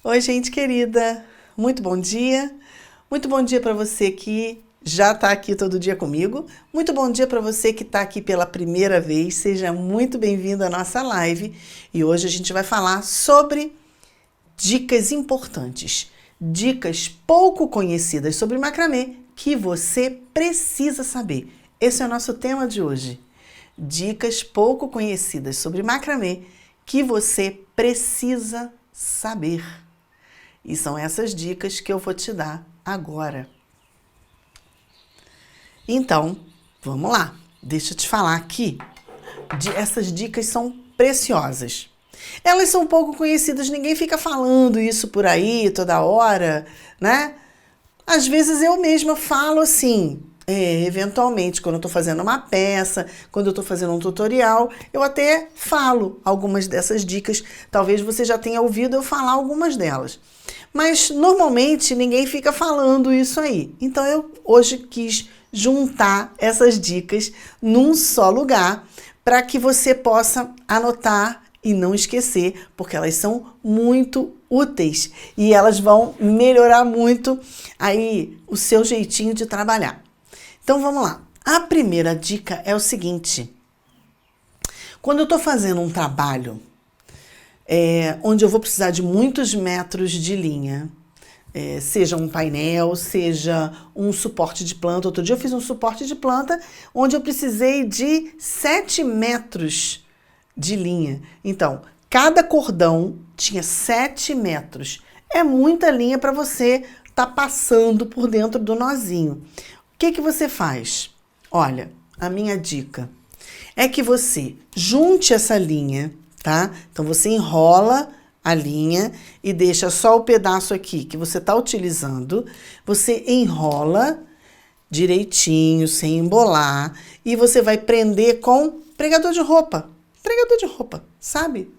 Oi, gente querida, muito bom dia. Muito bom dia para você que já está aqui todo dia comigo. Muito bom dia para você que está aqui pela primeira vez. Seja muito bem-vindo à nossa live. E hoje a gente vai falar sobre dicas importantes, dicas pouco conhecidas sobre macramê que você precisa saber. Esse é o nosso tema de hoje. Dicas pouco conhecidas sobre macramê que você precisa saber. E são essas dicas que eu vou te dar agora. Então, vamos lá. Deixa eu te falar aqui. Essas dicas são preciosas. Elas são pouco conhecidas, ninguém fica falando isso por aí toda hora, né? Às vezes eu mesma falo assim, eventualmente, quando eu estou fazendo uma peça, quando eu estou fazendo um tutorial, eu até falo algumas dessas dicas. Talvez você já tenha ouvido eu falar algumas delas. Mas normalmente ninguém fica falando isso aí. Então eu hoje quis juntar essas dicas num só lugar para que você possa anotar e não esquecer, porque elas são muito úteis e elas vão melhorar muito aí o seu jeitinho de trabalhar. Então vamos lá. A primeira dica é o seguinte: quando eu estou fazendo um trabalho onde eu vou precisar de muitos metros de linha, seja um painel, seja um suporte de planta. Outro dia eu fiz um suporte de planta onde eu precisei de 7 metros de linha. Então, cada cordão tinha 7 metros. É muita linha para você estar passando por dentro do nozinho. O que você faz? Olha, a minha dica é que você junte essa linha, tá? Então, você enrola a linha e deixa só o pedaço aqui que você está utilizando. Você enrola direitinho, sem embolar, e você vai prender com pregador de roupa. Pregador de roupa, sabe?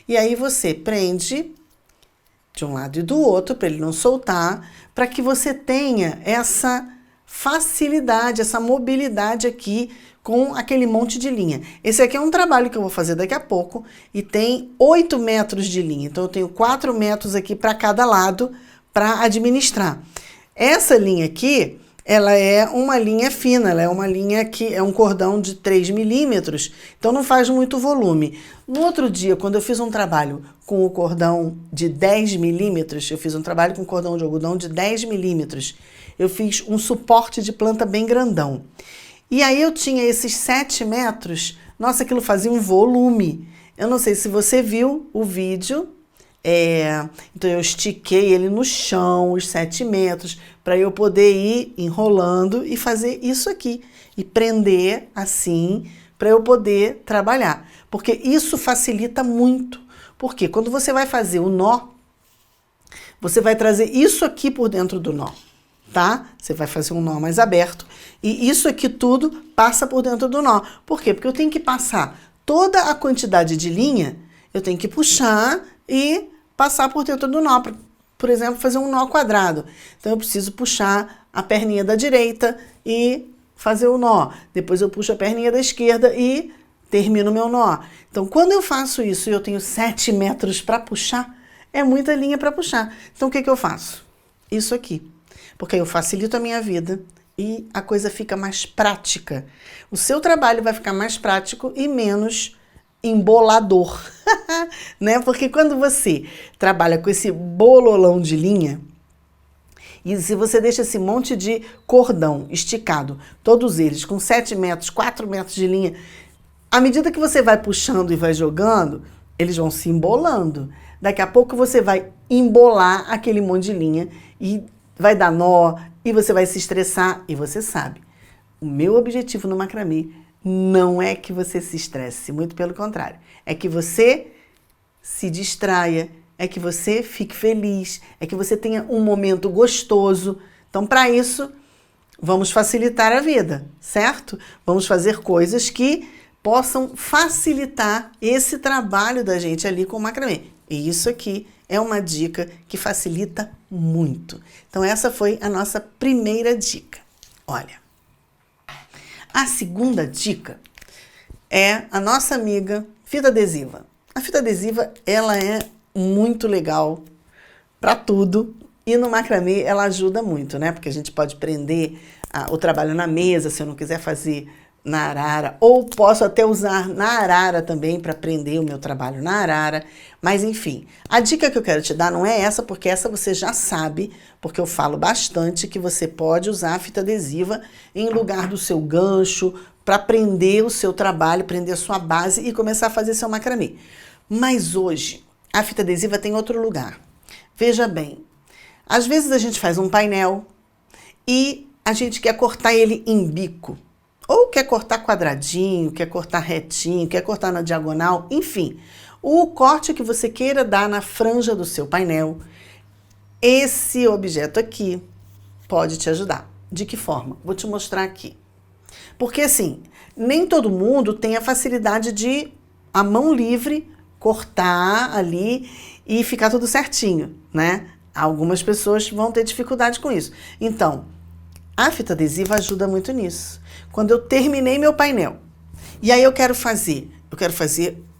E aí você prende de um lado e do outro para ele não soltar, para que você tenha essa facilidade, essa mobilidade aqui com aquele monte de linha. Esse aqui é um trabalho que eu vou fazer daqui a pouco e tem 8 metros de linha. Então eu tenho 4 metros aqui para cada lado para administrar. Essa linha aqui, ela é uma linha fina, ela é uma linha que é um cordão de 3 milímetros, então não faz muito volume. No outro dia, quando eu fiz um trabalho com o cordão de 10 milímetros, eu fiz um trabalho com cordão de algodão de 10 milímetros, eu fiz um suporte de planta bem grandão. E aí eu tinha esses 7 metros, nossa, aquilo fazia um volume. Eu não sei se você viu o vídeo, então eu estiquei ele no chão, os 7 metros, para eu poder ir enrolando e fazer isso aqui. E prender assim, para eu poder trabalhar. Porque isso facilita muito. Porque quando você vai fazer o nó, você vai trazer isso aqui por dentro do nó, tá? Você vai fazer um nó mais aberto e isso aqui tudo passa por dentro do nó. Por quê? Porque eu tenho que passar toda a quantidade de linha, eu tenho que puxar e passar por dentro do nó. Por exemplo, fazer um nó quadrado. Então eu preciso puxar a perninha da direita e fazer o nó. Depois eu puxo a perninha da esquerda e termino o meu nó. Então quando eu faço isso e eu tenho 7 metros para puxar, é muita linha para puxar. Então o que eu faço? Isso aqui. Porque aí eu facilito a minha vida e a coisa fica mais prática. O seu trabalho vai ficar mais prático e menos embolador, né? Porque quando você trabalha com esse bololão de linha, e se você deixa esse monte de cordão esticado, todos eles com 7 metros, 4 metros de linha, à medida que você vai puxando e vai jogando, eles vão se embolando. Daqui a pouco você vai embolar aquele monte de linha e vai dar nó e você vai se estressar. E você sabe, o meu objetivo no macramê não é que você se estresse, muito pelo contrário. É que você se distraia, é que você fique feliz, é que você tenha um momento gostoso. Então, para isso, vamos facilitar a vida, certo? Vamos fazer coisas que possam facilitar esse trabalho da gente ali com o macramê. E isso aqui é uma dica que facilita muito. Então, essa foi a nossa primeira dica. Olha, a segunda dica é a nossa amiga fita adesiva. A fita adesiva, ela é muito legal para tudo. E no macramê ela ajuda muito, né? Porque a gente pode prender o trabalho na mesa, se eu não quiser fazer na arara, ou posso até usar na arara também para prender o meu trabalho na arara. Mas enfim, a dica que eu quero te dar não é essa, porque essa você já sabe, porque eu falo bastante que você pode usar a fita adesiva em lugar do seu gancho para prender o seu trabalho, prender a sua base e começar a fazer seu macramê. Mas hoje a fita adesiva tem outro lugar. Veja bem, às vezes a gente faz um painel e a gente quer cortar ele em bico. Ou quer cortar quadradinho, quer cortar retinho, quer cortar na diagonal, enfim. O corte que você queira dar na franja do seu painel, esse objeto aqui pode te ajudar. De que forma? Vou te mostrar aqui. Porque assim, nem todo mundo tem a facilidade de, a mão livre, cortar ali e ficar tudo certinho, né? Algumas pessoas vão ter dificuldade com isso. Então, a fita adesiva ajuda muito nisso. Quando eu terminei meu painel, e aí eu quero fazer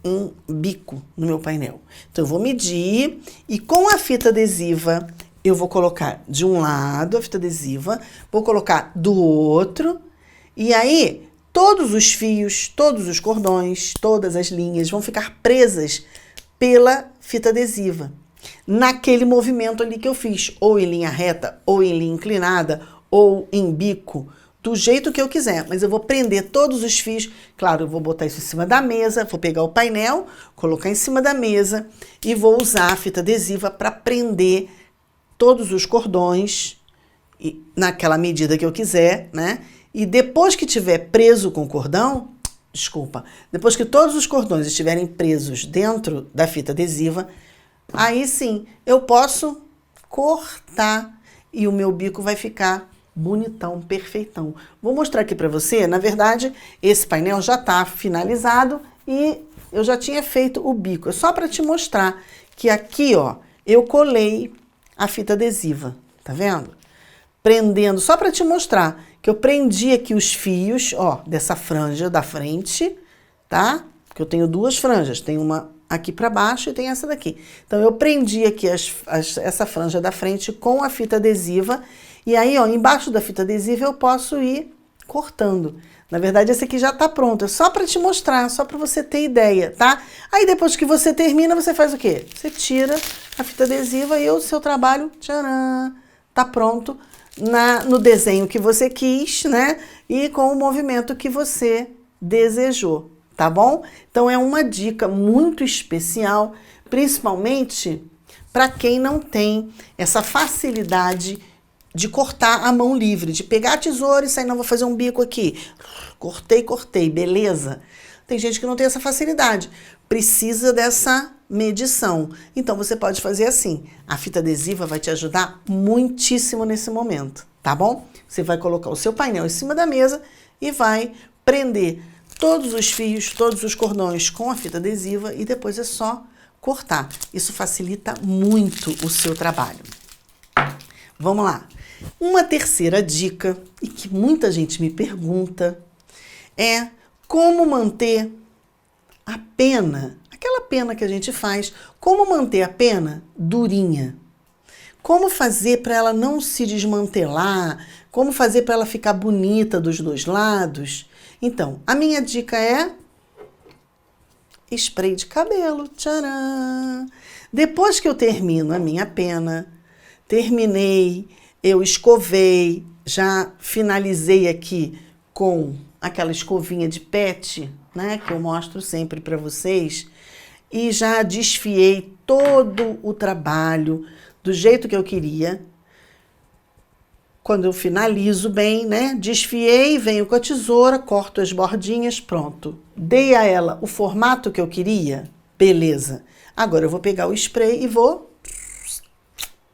um bico no meu painel. Então, eu vou medir e com a fita adesiva, eu vou colocar de um lado a fita adesiva, vou colocar do outro, e aí todos os fios, todos os cordões, todas as linhas vão ficar presas pela fita adesiva. Naquele movimento ali que eu fiz, ou em linha reta, ou em linha inclinada, ou em bico, do jeito que eu quiser, mas eu vou prender todos os fios. Claro, eu vou botar isso em cima da mesa, vou pegar o painel, colocar em cima da mesa e vou usar a fita adesiva para prender todos os cordões naquela medida que eu quiser, né? E depois que tiver preso com o cordão, depois que todos os cordões estiverem presos dentro da fita adesiva, aí sim, eu posso cortar e o meu bico vai ficar bonitão, perfeitão. Vou mostrar aqui para você, na verdade, esse painel já está finalizado e eu já tinha feito o bico. É só para te mostrar que aqui, ó, eu colei a fita adesiva, tá vendo? Prendendo, só para te mostrar que eu prendi aqui os fios, ó, dessa franja da frente, tá? Que eu tenho duas franjas, tem uma aqui para baixo e tem essa daqui. Então, eu prendi aqui essa franja da frente com a fita adesiva e aí, ó, embaixo da fita adesiva eu posso ir cortando. Na verdade, esse aqui já tá pronto, é só para te mostrar, só para você ter ideia, tá? Aí, depois que você termina, você faz o quê? Você tira a fita adesiva e o seu trabalho, tcharam, tá pronto no desenho que você quis, né? E com o movimento que você desejou. Tá bom? Então, é uma dica muito especial, principalmente para quem não tem essa facilidade de cortar a mão livre, de pegar a tesoura e sair, não, vou fazer um bico aqui. Cortei, beleza? Tem gente que não tem essa facilidade, precisa dessa medição. Então, você pode fazer assim, a fita adesiva vai te ajudar muitíssimo nesse momento, tá bom? Você vai colocar o seu painel em cima da mesa e vai prender todos os fios, todos os cordões com a fita adesiva e depois é só cortar. Isso facilita muito o seu trabalho. Vamos lá. Uma terceira dica, e que muita gente me pergunta, é como manter a pena, aquela pena que a gente faz, como manter a pena durinha. Como fazer para ela não se desmantelar, como fazer para ela ficar bonita dos dois lados. Então, a minha dica é spray de cabelo. Tcharam! Depois que eu termino a minha pena, terminei, eu escovei, já finalizei aqui com aquela escovinha de pet, né, que eu mostro sempre para vocês, e já desfiei todo o trabalho do jeito que eu queria. Quando eu finalizo bem, né, desfiei, venho com a tesoura, corto as bordinhas, pronto. Dei a ela o formato que eu queria, beleza. Agora eu vou pegar o spray e vou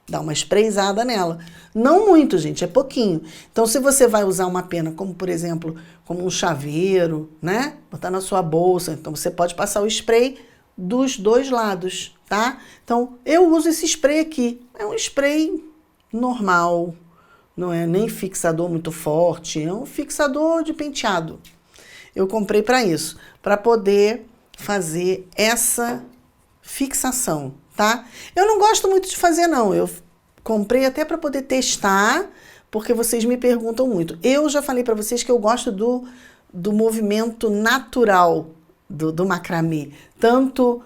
dar uma sprayzada nela. Não muito, gente, é pouquinho. Então, se você vai usar uma pena, como por exemplo, como um chaveiro, né, botar na sua bolsa, então você pode passar o spray dos dois lados, tá? Então, eu uso esse spray aqui. É um spray normal. Não é nem fixador muito forte, é um fixador de penteado. Eu comprei para isso, para poder fazer essa fixação, tá? Eu não gosto muito de fazer, não. Eu comprei até para poder testar, porque vocês me perguntam muito. Eu já falei para vocês que eu gosto do movimento natural do macramê, tanto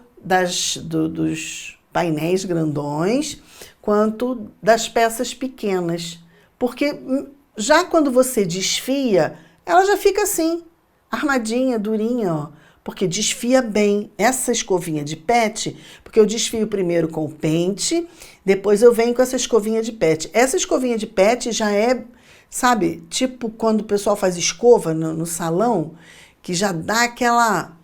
dos painéis grandões, quanto das peças pequenas. Porque já quando você desfia, ela já fica assim, armadinha, durinha, ó. Porque desfia bem essa escovinha de pet, porque eu desfio primeiro com o pente, depois eu venho com essa escovinha de pet. Essa escovinha de pet já é, sabe, tipo quando o pessoal faz escova no salão, que já dá aquela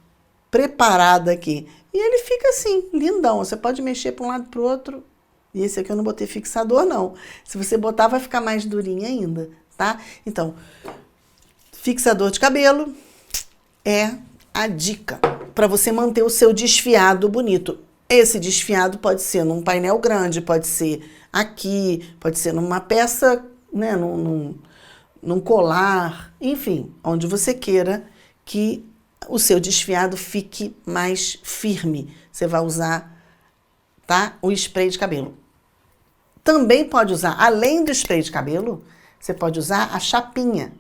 preparada aqui. E ele fica assim, lindão. Você pode mexer para um lado e para o outro. E esse aqui eu não botei fixador, não. Se você botar, vai ficar mais durinho ainda, tá? Então, fixador de cabelo é a dica para você manter o seu desfiado bonito. Esse desfiado pode ser num painel grande, pode ser aqui, pode ser numa peça, né, num colar, enfim, onde você queira que o seu desfiado fique mais firme. Você vai usar, tá, o spray de cabelo. Também pode usar, além do spray de cabelo, você pode usar a chapinha.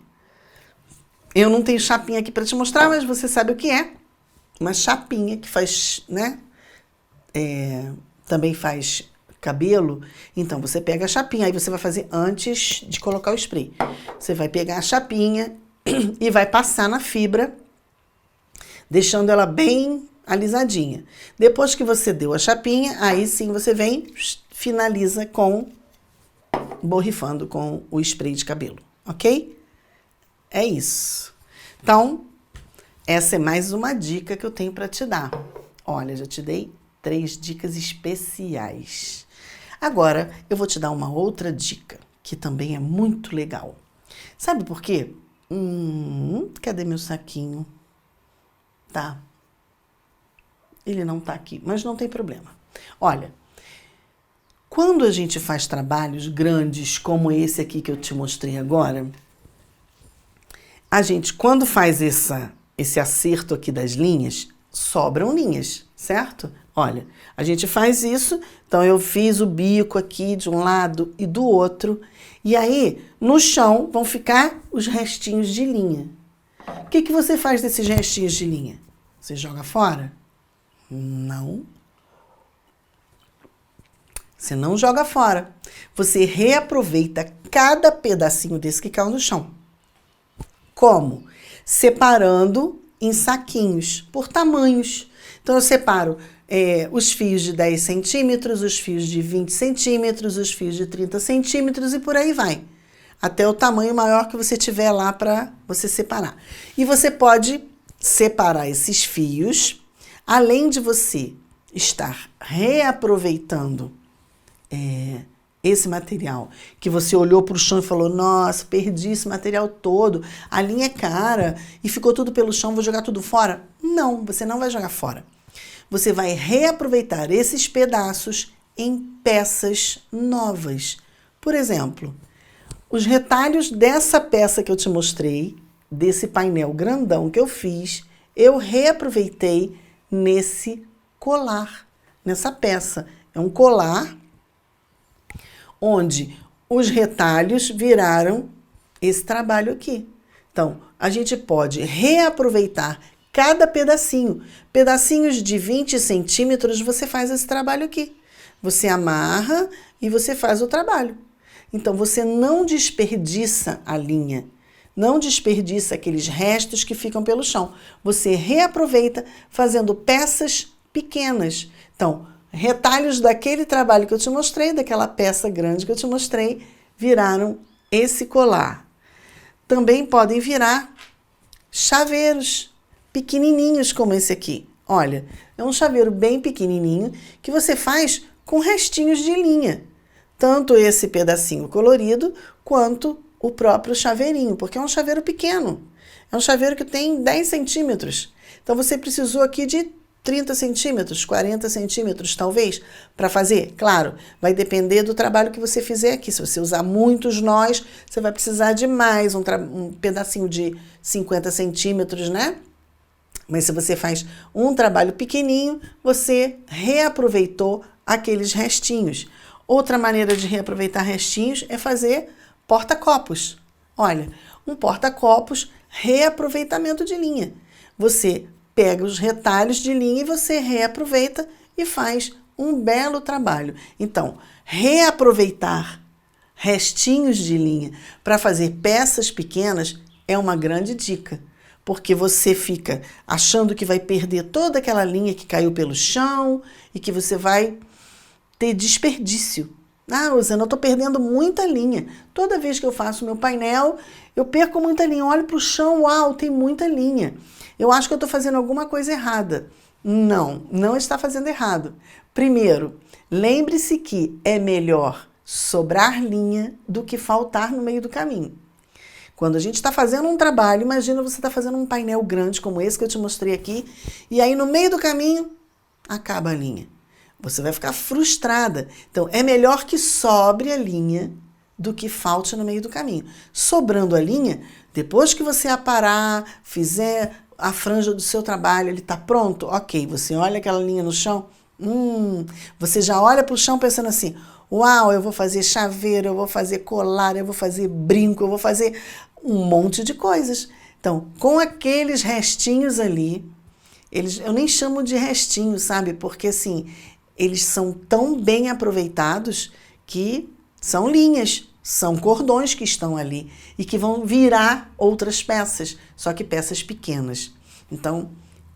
Eu não tenho chapinha aqui para te mostrar, mas você sabe o que é. Uma chapinha que faz, né? Também faz cabelo. Então, você pega a chapinha, aí você vai fazer antes de colocar o spray. Você vai pegar a chapinha e vai passar na fibra, deixando ela bem alisadinha. Depois que você deu a chapinha, aí sim você vem, finaliza borrifando com o spray de cabelo, ok? É isso. Então, essa é mais uma dica que eu tenho para te dar. Olha, já te dei 3 dicas especiais. Agora, eu vou te dar uma outra dica, que também é muito legal. Sabe por quê? Cadê meu saquinho? Tá. Ele não tá aqui, mas não tem problema. Olha, quando a gente faz trabalhos grandes como esse aqui que eu te mostrei agora, a gente, quando faz esse acerto aqui das linhas, sobram linhas, certo? Olha, a gente faz isso, então eu fiz o bico aqui de um lado e do outro, e aí no chão vão ficar os restinhos de linha. O que você faz desses restinhos de linha? Você joga fora? Não. Você não joga fora. Você reaproveita cada pedacinho desse que caiu no chão. Como? Separando em saquinhos, por tamanhos. Então, eu separo os fios de 10 centímetros, os fios de 20 centímetros, os fios de 30 centímetros e por aí vai. Até o tamanho maior que você tiver lá para você separar. E você pode separar esses fios, além de você estar reaproveitando esse material, que você olhou para o chão e falou, nossa, perdi esse material todo, a linha é cara e ficou tudo pelo chão, vou jogar tudo fora? Não, você não vai jogar fora. Você vai reaproveitar esses pedaços em peças novas. Por exemplo, os retalhos dessa peça que eu te mostrei, desse painel grandão que eu fiz, eu reaproveitei nesse colar, nessa peça. É um colar onde os retalhos viraram esse trabalho aqui. Então, a gente pode reaproveitar cada pedacinho. Pedacinhos de 20 centímetros, você faz esse trabalho aqui. Você amarra e você faz o trabalho. Então, você não desperdiça a linha, não desperdiça aqueles restos que ficam pelo chão. Você reaproveita fazendo peças pequenas. Então, retalhos daquele trabalho que eu te mostrei, daquela peça grande que eu te mostrei, viraram esse colar. Também podem virar chaveiros pequenininhos como esse aqui. Olha, é um chaveiro bem pequenininho que você faz com restinhos de linha. Tanto esse pedacinho colorido quanto o próprio chaveirinho, porque é um chaveiro pequeno. É um chaveiro que tem 10 centímetros. Então, você precisou aqui de 30 centímetros, 40 centímetros, talvez, para fazer. Claro, vai depender do trabalho que você fizer aqui. Se você usar muitos nós, você vai precisar de mais, um pedacinho de 50 centímetros, né? Mas se você faz um trabalho pequenininho, você reaproveitou aqueles restinhos. Outra maneira de reaproveitar restinhos é fazer porta-copos. Olha, um porta-copos, reaproveitamento de linha. Você pega os retalhos de linha e você reaproveita e faz um belo trabalho. Então, reaproveitar restinhos de linha para fazer peças pequenas é uma grande dica, porque você fica achando que vai perder toda aquela linha que caiu pelo chão e que você vai ter desperdício. Ah, Rosana, eu estou perdendo muita linha. Toda vez que eu faço meu painel, eu perco muita linha. Eu olho para o chão, uau, tem muita linha. Eu acho que eu estou fazendo alguma coisa errada. Não, não está fazendo errado. Primeiro, lembre-se que é melhor sobrar linha do que faltar no meio do caminho. Quando a gente está fazendo um trabalho, imagina você está fazendo um painel grande como esse que eu te mostrei aqui, e aí no meio do caminho, acaba a linha. Você vai ficar frustrada. Então, é melhor que sobre a linha do que falte no meio do caminho. Sobrando a linha, depois que você aparar, fizer a franja do seu trabalho, ele está pronto? Ok, você olha aquela linha no chão, você já olha para o chão pensando assim, uau, eu vou fazer chaveiro, eu vou fazer colar, eu vou fazer brinco, eu vou fazer um monte de coisas. Então, com aqueles restinhos ali, eu nem chamo de restinhos, sabe? Porque assim, eles são tão bem aproveitados que são linhas, são cordões que estão ali e que vão virar outras peças, só que peças pequenas. Então,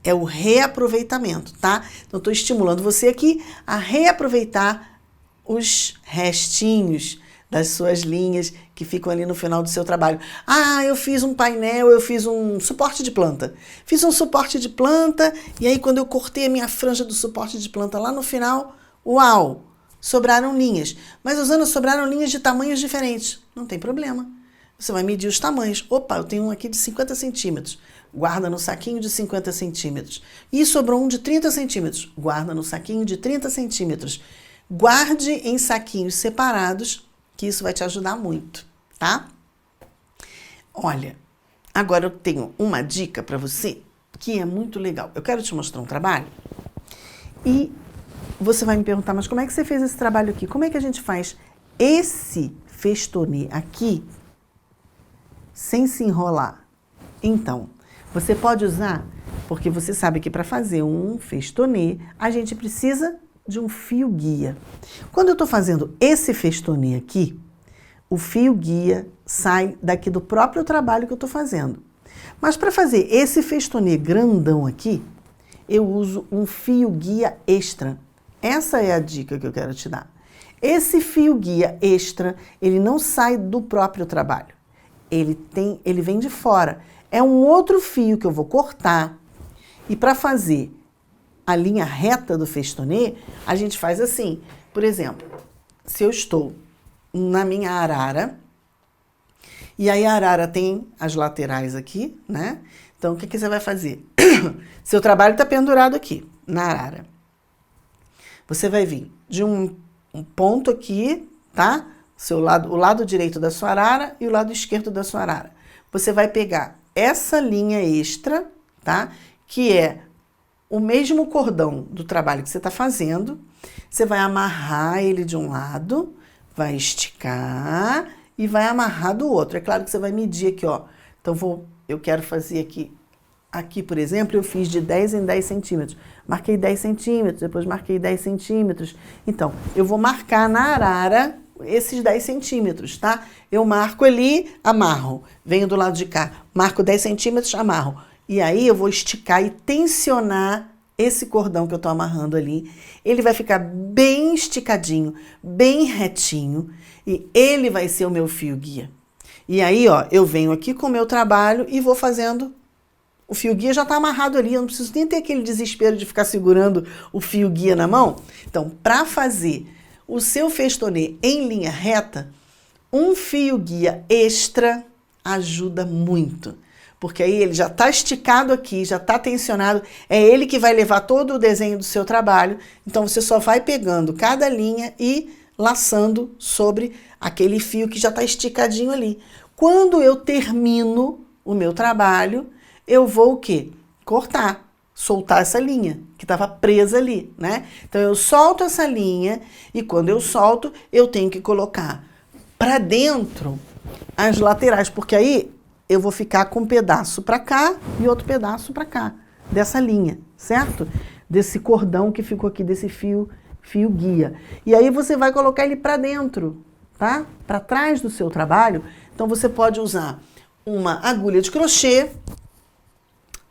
é o reaproveitamento, tá? Então, estou estimulando você aqui a reaproveitar os restinhos das suas linhas que ficam ali no final do seu trabalho. Ah, eu fiz um painel, eu fiz um suporte de planta. Fiz um suporte de planta e aí quando eu cortei a minha franja do suporte de planta lá no final, uau, sobraram linhas. Mas usando sobraram linhas de tamanhos diferentes. Não tem problema. Você vai medir os tamanhos. Opa, eu tenho um aqui de 50 centímetros. Guarda no saquinho de 50 centímetros. E sobrou um de 30 centímetros. Guarda no saquinho de 30 centímetros. Guarde em saquinhos separados, que isso vai te ajudar muito, tá? Olha, agora eu tenho uma dica para você que é muito legal. Eu quero te mostrar um trabalho e você vai me perguntar, mas como é que você fez esse trabalho aqui? Como é que a gente faz esse festonê aqui sem se enrolar? Então, você pode usar, porque você sabe que para fazer um festonê, a gente precisa de um fio guia. Quando eu estou fazendo esse festonê aqui, o fio guia sai daqui do próprio trabalho que eu estou fazendo. Mas para fazer esse festonê grandão aqui, eu uso um fio guia extra. Essa é a dica que eu quero te dar. Esse fio guia extra, ele não sai do próprio trabalho. Ele vem de fora. É um outro fio que eu vou cortar e para fazer a linha reta do festonê, a gente faz assim. Por exemplo, se eu estou na minha arara, e aí a arara tem as laterais aqui, né? Então, o que você vai fazer? Seu trabalho está pendurado aqui, na arara. Você vai vir de um ponto aqui, tá? O lado direito da sua arara e o lado esquerdo da sua arara. Você vai pegar essa linha extra, tá? Que é o mesmo cordão do trabalho que você está fazendo, você vai amarrar ele de um lado, vai esticar e vai amarrar do outro. É claro que você vai medir aqui, ó. Então, eu quero fazer aqui, por exemplo, eu fiz de 10 em 10 centímetros. Marquei 10 centímetros, depois marquei 10 centímetros. Então, eu vou marcar na arara esses 10 centímetros, tá? Eu marco ali, amarro. Venho do lado de cá, marco 10 centímetros, amarro. E aí eu vou esticar e tensionar esse cordão que eu tô amarrando ali. Ele vai ficar bem esticadinho, bem retinho. E ele vai ser o meu fio guia. E aí, ó, eu venho aqui com o meu trabalho e vou fazendo. O fio guia já tá amarrado ali. Eu não preciso nem ter aquele desespero de ficar segurando o fio guia na mão. Então, para fazer o seu festonê em linha reta, um fio guia extra ajuda muito. Porque aí ele já está esticado aqui, já está tensionado, é ele que vai levar todo o desenho do seu trabalho, então você só vai pegando cada linha e laçando sobre aquele fio que já está esticadinho ali. Quando eu termino o meu trabalho, eu vou o quê? Cortar. soltar essa linha que estava presa ali, né? Então eu solto essa linha e quando eu solto, eu tenho que colocar para dentro as laterais, porque aí eu vou ficar com um pedaço para cá e outro pedaço para cá, dessa linha, certo? Desse cordão que ficou aqui, desse fio guia. E aí você vai colocar ele para dentro, tá? Para trás do seu trabalho. Então você pode usar uma agulha de crochê,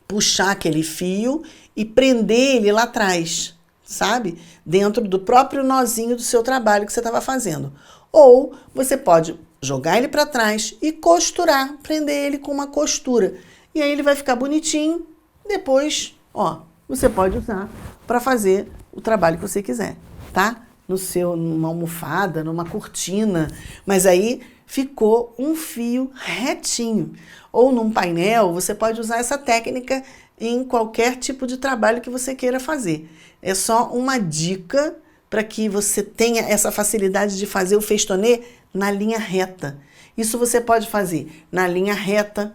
puxar aquele fio e prender ele lá atrás, sabe? Dentro do próprio nozinho do seu trabalho que você estava fazendo. Ou você pode jogar ele para trás e costurar, prender ele com uma costura. E aí ele vai ficar bonitinho. Depois, ó, você pode usar para fazer o trabalho que você quiser, tá? Numa almofada, numa cortina. Mas aí ficou um fio retinho. Ou num painel, você pode usar essa técnica em qualquer tipo de trabalho que você queira fazer. É só uma dica para que você tenha essa facilidade de fazer o festonê na linha reta. Isso você pode fazer na linha reta,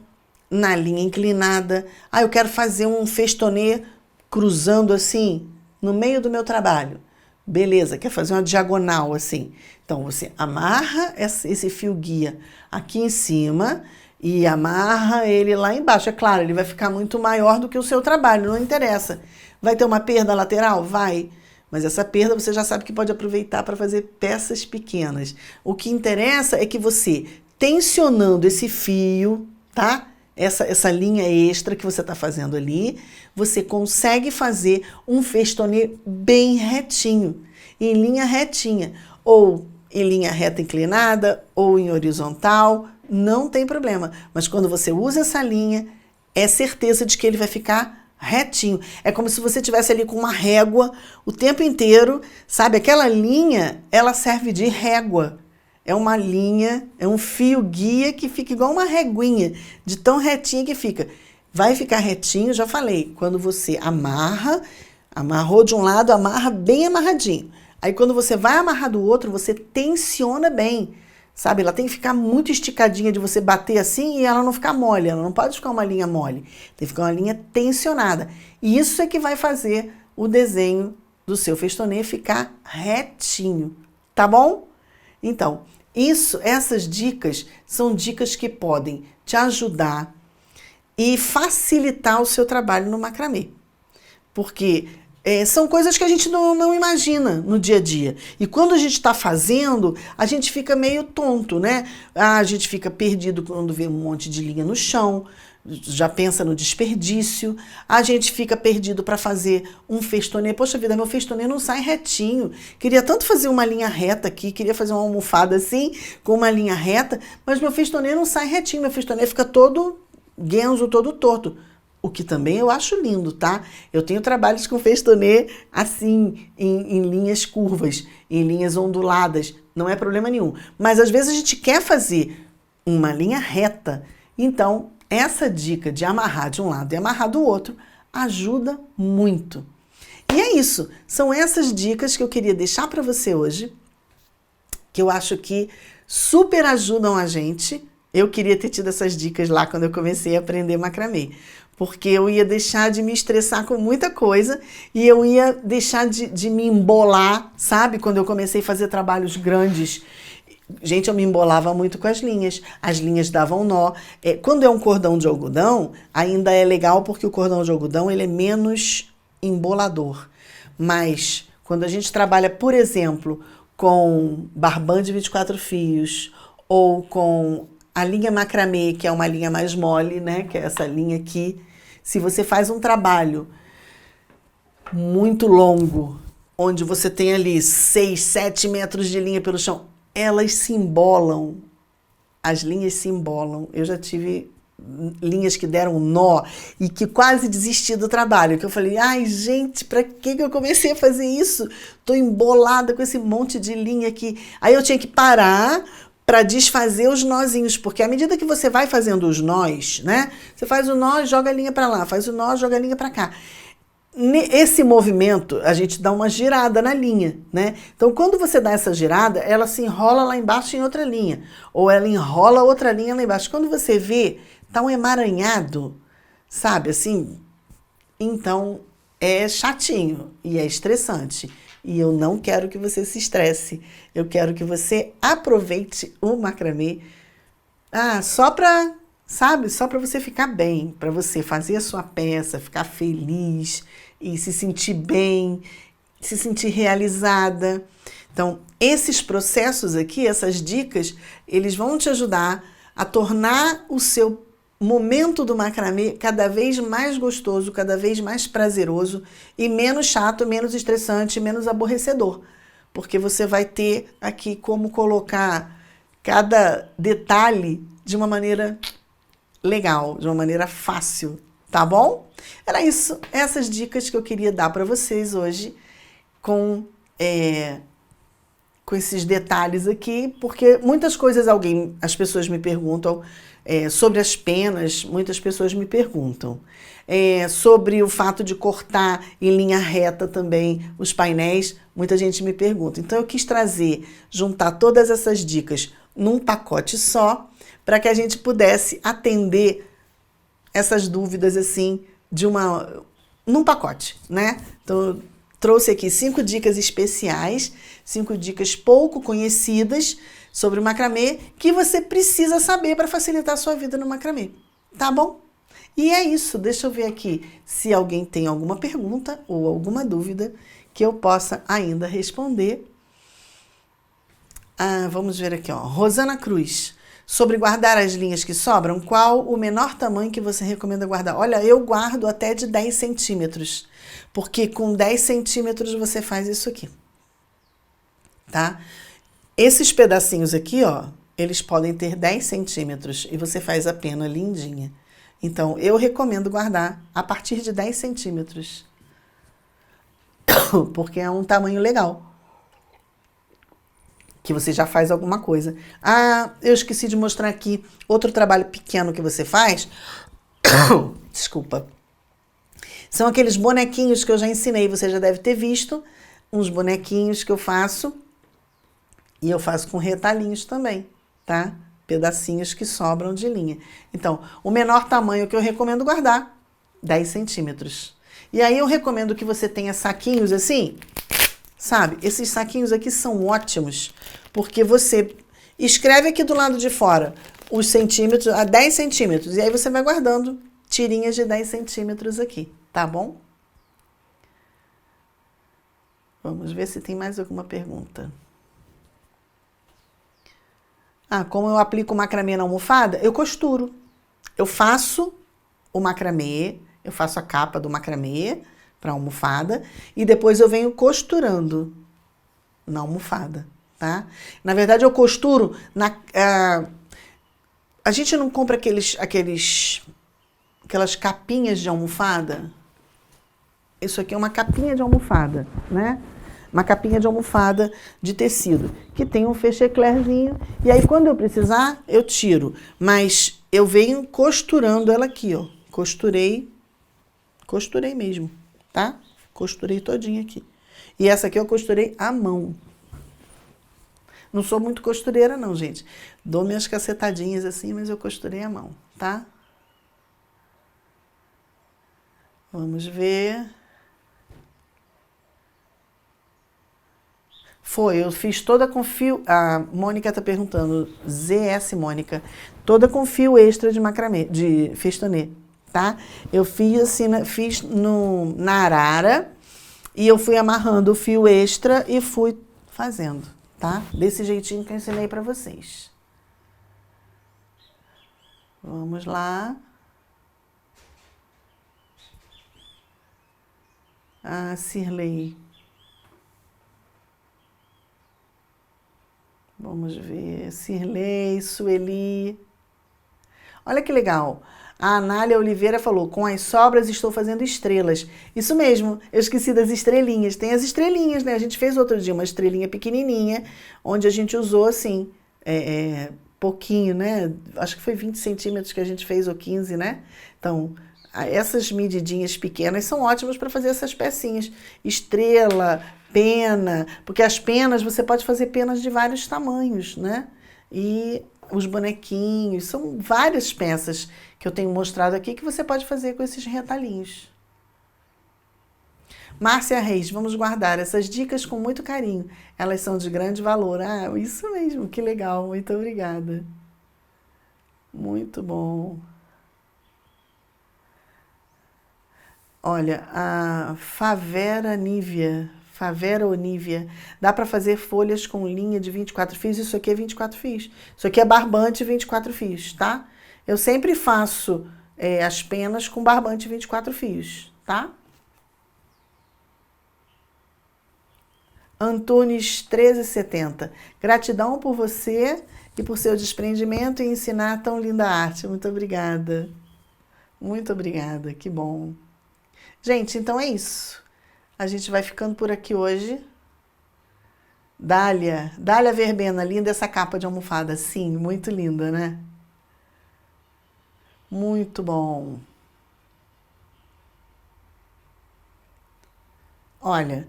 na linha inclinada. Ah, eu quero fazer um festonê cruzando assim, no meio do meu trabalho. Beleza, quer fazer uma diagonal assim. Então, você amarra esse fio guia aqui em cima e amarra ele lá embaixo. É claro, ele vai ficar muito maior do que o seu trabalho, não interessa. Vai ter uma perda lateral? Vai. Mas essa perda você já sabe que pode aproveitar para fazer peças pequenas. O que interessa é que você, tensionando esse fio, tá? Essa linha extra que você está fazendo ali, você consegue fazer um festonê bem retinho, em linha retinha, ou em linha reta inclinada, ou em horizontal, não tem problema. Mas quando você usa essa linha, é certeza de que ele vai ficar retinho. É como se você estivesse ali com uma régua o tempo inteiro, sabe? Aquela linha, ela serve de régua. É uma linha, é um fio guia que fica igual uma reguinha, de tão retinha que fica. Vai ficar retinho, já falei, quando você amarrou de um lado, amarra bem amarradinho. Aí quando você vai amarrar do outro, você tensiona bem, sabe? Ela tem que ficar muito esticadinha de você bater assim e ela não ficar mole, ela não pode ficar uma linha mole, tem que ficar uma linha tensionada. E isso é que vai fazer o desenho do seu festonê ficar retinho, tá bom? Então, essas dicas são dicas que podem te ajudar e facilitar o seu trabalho no macramê. Porque são coisas que a gente não imagina no dia a dia. E quando a gente está fazendo, a gente fica meio tonto, né? A gente fica perdido quando vê um monte de linha no chão, já pensa no desperdício. A gente fica perdido para fazer um festonê. Poxa vida, meu festonê não sai retinho. Queria tanto fazer uma linha reta aqui, queria fazer uma almofada assim, com uma linha reta, mas meu festonê não sai retinho, meu festonê fica todo guenzo, todo torto. O que também eu acho lindo, tá? Eu tenho trabalhos com festonê assim, em linhas curvas, em linhas onduladas, não é problema nenhum. Mas às vezes a gente quer fazer uma linha reta, então essa dica de amarrar de um lado e amarrar do outro ajuda muito. E é isso, são essas dicas que eu queria deixar para você hoje, que eu acho que super ajudam a gente. Eu queria ter tido essas dicas lá quando eu comecei a aprender macramê, porque eu ia deixar de me estressar com muita coisa e eu ia deixar de me embolar, sabe? Quando eu comecei a fazer trabalhos grandes, gente, eu me embolava muito com as linhas davam nó. Quando é um cordão de algodão, ainda é legal porque o cordão de algodão ele é menos embolador. Mas quando a gente trabalha, por exemplo, com barbante de 24 fios ou com a linha macramê, que é uma linha mais mole, né? Que é essa linha aqui. Se você faz um trabalho muito longo, onde você tem ali 6, 7 metros de linha pelo chão, elas se embolam. As linhas se embolam. Eu já tive linhas que deram nó e que quase desisti do trabalho. Que eu falei, ai gente, pra que eu comecei a fazer isso? Tô embolada com esse monte de linha aqui. Aí eu tinha que parar para desfazer os nozinhos, porque à medida que você vai fazendo os nós, né? Você faz o nó, joga a linha para lá, faz o nó, joga a linha para cá. Esse movimento, a gente dá uma girada na linha, né? Então, quando você dá essa girada, ela se enrola lá embaixo em outra linha, ou ela enrola outra linha lá embaixo. Quando você vê, tá um emaranhado, sabe? Assim, Então, é chatinho e é estressante. E eu não quero que você se estresse. Eu quero que você aproveite o macramê só para, sabe, só para você ficar bem, para você fazer a sua peça, ficar feliz e se sentir bem, se sentir realizada. Então, esses processos aqui, essas dicas, eles vão te ajudar a tornar o seu momento do macramê cada vez mais gostoso, cada vez mais prazeroso e menos chato, menos estressante, menos aborrecedor. Porque você vai ter aqui como colocar cada detalhe de uma maneira legal, de uma maneira fácil, tá bom? Era isso, essas dicas que eu queria dar para vocês hoje com esses detalhes aqui, porque muitas coisas as pessoas me perguntam sobre as penas, muitas pessoas me perguntam. Sobre o fato de cortar em linha reta também os painéis, muita gente me pergunta. Então eu quis juntar todas essas dicas num pacote só, para que a gente pudesse atender essas dúvidas assim num pacote, né? Então trouxe aqui 5 dicas especiais, 5 dicas pouco conhecidas sobre o macramê que você precisa saber para facilitar a sua vida no macramê, tá bom? E é isso, deixa eu ver aqui se alguém tem alguma pergunta ou alguma dúvida que eu possa ainda responder. Vamos ver aqui, ó. Rosana Cruz. Sobre guardar as linhas que sobram, qual o menor tamanho que você recomenda guardar? Olha, eu guardo até de 10 centímetros, porque com 10 centímetros você faz isso aqui, tá? Esses pedacinhos aqui, ó, eles podem ter 10 centímetros e você faz a pena lindinha. Então, eu recomendo guardar a partir de 10 centímetros, porque é um tamanho legal, que você já faz alguma coisa. Eu esqueci de mostrar aqui outro trabalho pequeno que você faz. Desculpa. São aqueles bonequinhos que eu já ensinei, você já deve ter visto, uns bonequinhos que eu faço, e eu faço com retalhinhos também, tá? Pedacinhos que sobram de linha. Então, o menor tamanho que eu recomendo guardar, 10 centímetros. E aí eu recomendo que você tenha saquinhos assim, sabe? Esses saquinhos aqui são ótimos, porque você escreve aqui do lado de fora os centímetros, a 10 centímetros, e aí você vai guardando tirinhas de 10 centímetros aqui, tá bom? Vamos ver se tem mais alguma pergunta. Como eu aplico o macramê na almofada? Eu costuro. Eu faço o macramê, eu faço a capa do macramê para a almofada e depois eu venho costurando na almofada, tá? Na verdade, eu costuro a gente não compra aquelas capinhas de almofada? Isso aqui é uma capinha de almofada, né? Uma capinha de almofada de tecido, que tem um fecheclerzinho, e aí quando eu precisar, eu tiro. Mas eu venho costurando ela aqui, ó. Costurei mesmo, tá? Costurei todinha aqui. E essa aqui eu costurei à mão. Não sou muito costureira não, gente. Dou minhas cacetadinhas assim, mas eu costurei à mão, tá? Vamos ver... eu fiz toda com fio... A Mônica está perguntando, ZS Mônica, toda com fio extra de macramê, de festonê, tá? Eu fiz assim, na arara, e eu fui amarrando o fio extra e fui fazendo, tá? Desse jeitinho que eu ensinei para vocês. Vamos lá. Cirlei. Vamos ver, Cirlei, Sueli. Olha que legal. A Anália Oliveira falou, com as sobras estou fazendo estrelas. Isso mesmo, eu esqueci das estrelinhas. Tem as estrelinhas, né? A gente fez outro dia uma estrelinha pequenininha, onde a gente usou assim, pouquinho, né? Acho que foi 20 centímetros que a gente fez, ou 15, né? Então, essas medidinhas pequenas são ótimas para fazer essas pecinhas. Estrela, pena, porque as penas, você pode fazer penas de vários tamanhos, né? E os bonequinhos, são várias peças que eu tenho mostrado aqui que você pode fazer com esses retalhinhos. Márcia Reis, vamos guardar essas dicas com muito carinho. Elas são de grande valor. Ah, isso mesmo, que legal. Muito obrigada. Muito bom. Olha, a Favera Onívia, dá para fazer folhas com linha de 24 fios. Isso aqui é 24 fios. Isso aqui é barbante 24 fios, tá? Eu sempre faço as penas com barbante 24 fios, tá? Antunes 1370. Gratidão por você e por seu desprendimento e ensinar tão linda arte. Muito obrigada. Muito obrigada, que bom. Gente, então é isso. A gente vai ficando por aqui hoje. Dália Verbena, linda essa capa de almofada. Sim, muito linda, né? Muito bom. Olha,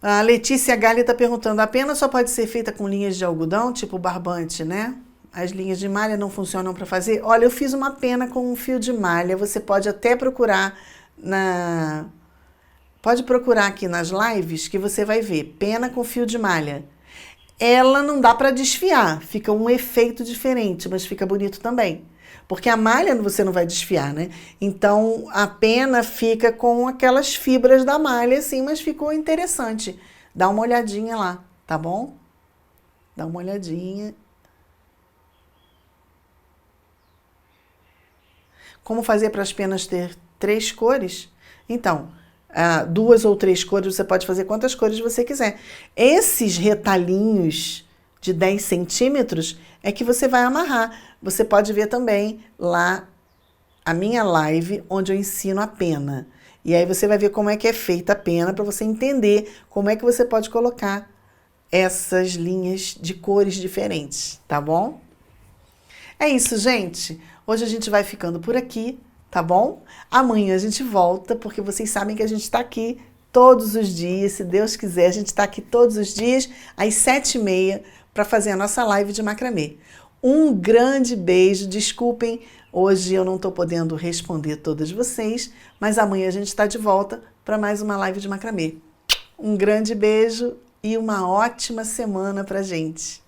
a Letícia Galli está perguntando, a pena só pode ser feita com linhas de algodão, tipo barbante, né? As linhas de malha não funcionam para fazer? Olha, eu fiz uma pena com um fio de malha. Você pode até procurar Pode procurar aqui nas lives que você vai ver. Pena com fio de malha. Ela não dá para desfiar. Fica um efeito diferente, mas fica bonito também. Porque a malha você não vai desfiar, né? Então, a pena fica com aquelas fibras da malha, assim, mas ficou interessante. Dá uma olhadinha lá, tá bom? Dá uma olhadinha. Como fazer para as penas ter 3 cores? Então, 2 ou 3 cores, você pode fazer quantas cores você quiser. Esses retalhinhos de 10 centímetros é que você vai amarrar. Você pode ver também lá a minha live, onde eu ensino a pena. E aí você vai ver como é que é feita a pena, para você entender como é que você pode colocar essas linhas de cores diferentes, tá bom? É isso, gente. Hoje a gente vai ficando por aqui, tá bom? Amanhã a gente volta, porque vocês sabem que a gente está aqui todos os dias, se Deus quiser, a gente está aqui todos os dias, às 7h30, para fazer a nossa live de macramê. Um grande beijo, desculpem, hoje eu não estou podendo responder todas vocês, mas amanhã a gente está de volta para mais uma live de macramê. Um grande beijo e uma ótima semana para gente.